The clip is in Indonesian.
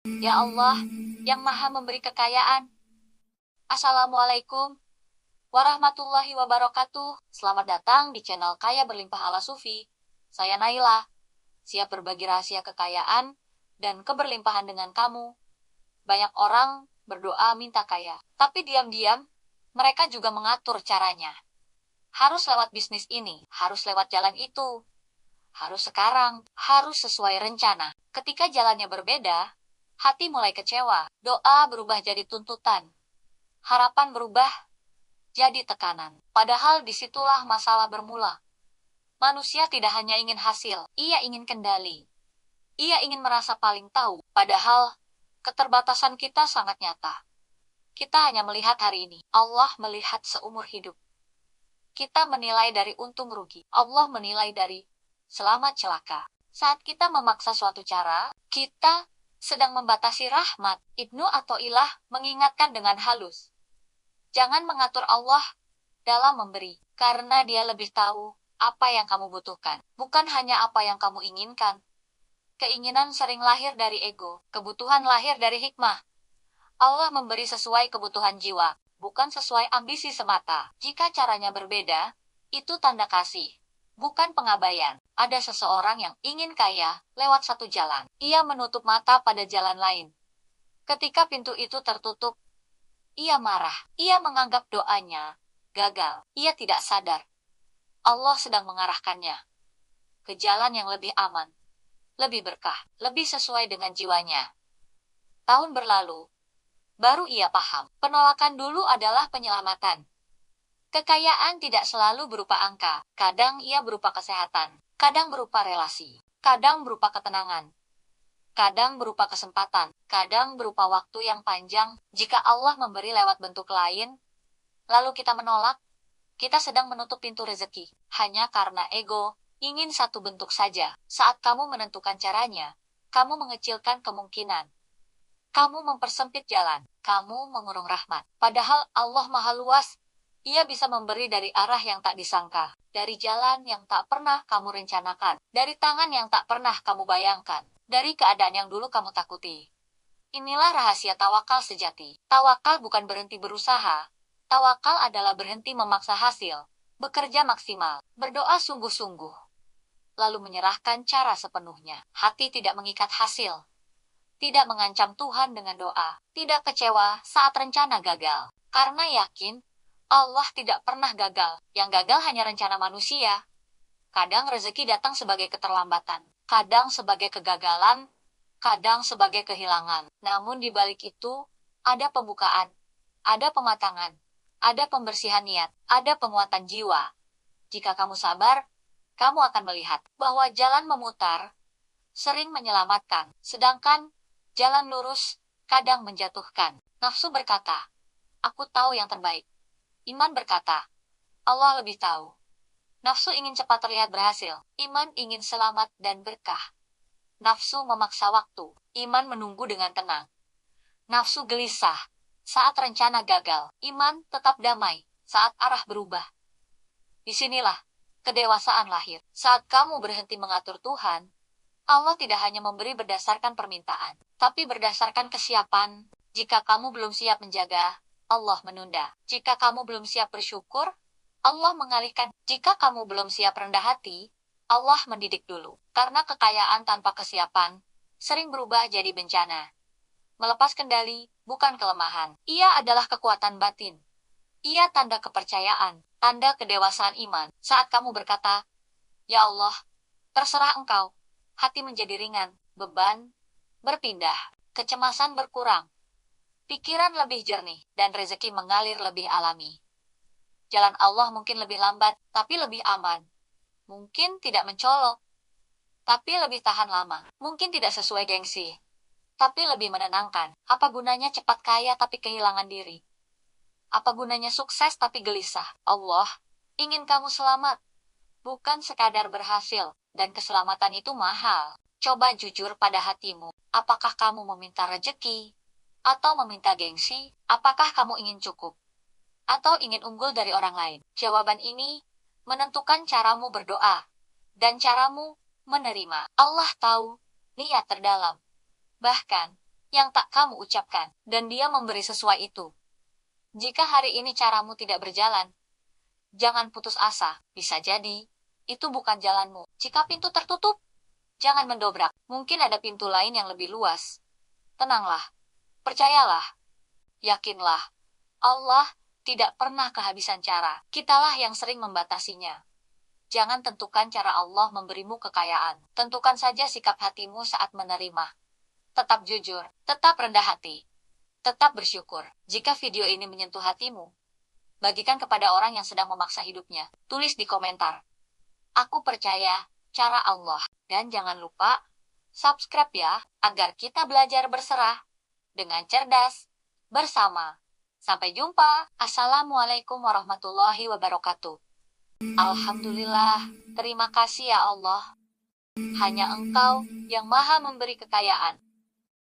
Ya Allah, yang maha memberi kekayaan. Assalamualaikum warahmatullahi wabarakatuh. Selamat datang di channel Kaya Berlimpah ala Sufi. Saya Naila, siap berbagi rahasia kekayaan dan keberlimpahan dengan kamu. Banyak orang berdoa minta kaya, tapi diam-diam mereka juga mengatur caranya. Harus lewat bisnis ini, harus lewat jalan itu, harus sekarang, harus sesuai rencana. Ketika jalannya berbeda, hati mulai kecewa, doa berubah jadi tuntutan, harapan berubah jadi tekanan. Padahal disitulah masalah bermula. Manusia tidak hanya ingin hasil, ia ingin kendali. Ia ingin merasa paling tahu, padahal keterbatasan kita sangat nyata. Kita hanya melihat hari ini, Allah melihat seumur hidup. Kita menilai dari untung rugi, Allah menilai dari selamat celaka. Saat kita memaksa suatu cara, kita sedang membatasi rahmat. Ibnu Athaillah mengingatkan dengan halus. Jangan mengatur Allah dalam memberi, karena Dia lebih tahu apa yang kamu butuhkan, bukan hanya apa yang kamu inginkan. Keinginan sering lahir dari ego, kebutuhan lahir dari hikmah. Allah memberi sesuai kebutuhan jiwa, bukan sesuai ambisi semata. Jika caranya berbeda, itu tanda kasih, bukan pengabaian. Ada seseorang yang ingin kaya lewat satu jalan. Ia menutup mata pada jalan lain. Ketika pintu itu tertutup, ia marah. Ia menganggap doanya gagal. Ia tidak sadar Allah sedang mengarahkannya ke jalan yang lebih aman, lebih berkah, lebih sesuai dengan jiwanya. Tahun berlalu, baru ia paham, penolakan dulu adalah penyelamatan. Kekayaan tidak selalu berupa angka, kadang ia berupa kesehatan, kadang berupa relasi, kadang berupa ketenangan, kadang berupa kesempatan, kadang berupa waktu yang panjang. Jika Allah memberi lewat bentuk lain, lalu kita menolak, kita sedang menutup pintu rezeki, hanya karena ego, ingin satu bentuk saja. Saat kamu menentukan caranya, kamu mengecilkan kemungkinan. Kamu mempersempit jalan, kamu mengurung rahmat. Padahal Allah Maha Luas, Ia bisa memberi dari arah yang tak disangka, dari jalan yang tak pernah kamu rencanakan, dari tangan yang tak pernah kamu bayangkan, dari keadaan yang dulu kamu takuti. Inilah rahasia tawakal sejati. Tawakal bukan berhenti berusaha. Tawakal adalah berhenti memaksa hasil, bekerja maksimal, berdoa sungguh-sungguh, lalu menyerahkan cara sepenuhnya. Hati tidak mengikat hasil, tidak mengancam Tuhan dengan doa, tidak kecewa saat rencana gagal, karena yakin Allah tidak pernah gagal. Yang gagal hanya rencana manusia. Kadang rezeki datang sebagai keterlambatan, kadang sebagai kegagalan, kadang sebagai kehilangan. Namun di balik itu, ada pembukaan, ada pematangan, ada pembersihan niat, ada penguatan jiwa. Jika kamu sabar, kamu akan melihat bahwa jalan memutar sering menyelamatkan, sedangkan jalan lurus kadang menjatuhkan. Nafsu berkata, aku tahu yang terbaik. Iman berkata, Allah lebih tahu. Nafsu ingin cepat terlihat berhasil. Iman ingin selamat dan berkah. Nafsu memaksa waktu. Iman menunggu dengan tenang. Nafsu gelisah saat rencana gagal. Iman tetap damai saat arah berubah. Disinilah kedewasaan lahir. Saat kamu berhenti mengatur Tuhan, Allah tidak hanya memberi berdasarkan permintaan, tapi berdasarkan kesiapan. Jika kamu belum siap menjaga, Allah menunda. Jika kamu belum siap bersyukur, Allah mengalihkan. Jika kamu belum siap rendah hati, Allah mendidik dulu. Karena kekayaan tanpa kesiapan sering berubah jadi bencana. Melepas kendali bukan kelemahan. Ia adalah kekuatan batin. Ia tanda kepercayaan, tanda kedewasaan iman. Saat kamu berkata, Ya Allah, terserah Engkau, hati menjadi ringan, beban berpindah, kecemasan berkurang, pikiran lebih jernih, dan rezeki mengalir lebih alami. Jalan Allah mungkin lebih lambat, tapi lebih aman. Mungkin tidak mencolok, tapi lebih tahan lama. Mungkin tidak sesuai gengsi, tapi lebih menenangkan. Apa gunanya cepat kaya tapi kehilangan diri? Apa gunanya sukses tapi gelisah? Allah ingin kamu selamat, bukan sekadar berhasil. Dan keselamatan itu mahal. Coba jujur pada hatimu. Apakah kamu meminta rejeki? Atau meminta gengsi? Apakah kamu ingin cukup? Atau ingin unggul dari orang lain? Jawaban ini menentukan caramu berdoa dan caramu menerima. Allah tahu niat terdalam. Bahkan, yang tak kamu ucapkan, dan Dia memberi sesuai itu. Jika hari ini caramu tidak berjalan, jangan putus asa, bisa jadi itu bukan jalanmu. Jika pintu tertutup, jangan mendobrak, mungkin ada pintu lain yang lebih luas. Tenanglah, percayalah, yakinlah, Allah tidak pernah kehabisan cara. Kitalah yang sering membatasinya. Jangan tentukan cara Allah memberimu kekayaan. Tentukan saja sikap hatimu saat menerima. Tetap jujur, tetap rendah hati, tetap bersyukur. Jika video ini menyentuh hatimu, bagikan kepada orang yang sedang memaksa hidupnya. Tulis di komentar, "Aku percaya cara Allah." Dan jangan lupa subscribe ya, agar kita belajar berserah dengan cerdas bersama. Sampai jumpa. Assalamualaikum warahmatullahi wabarakatuh. Alhamdulillah, terima kasih ya Allah. Hanya Engkau yang Maha memberi kekayaan.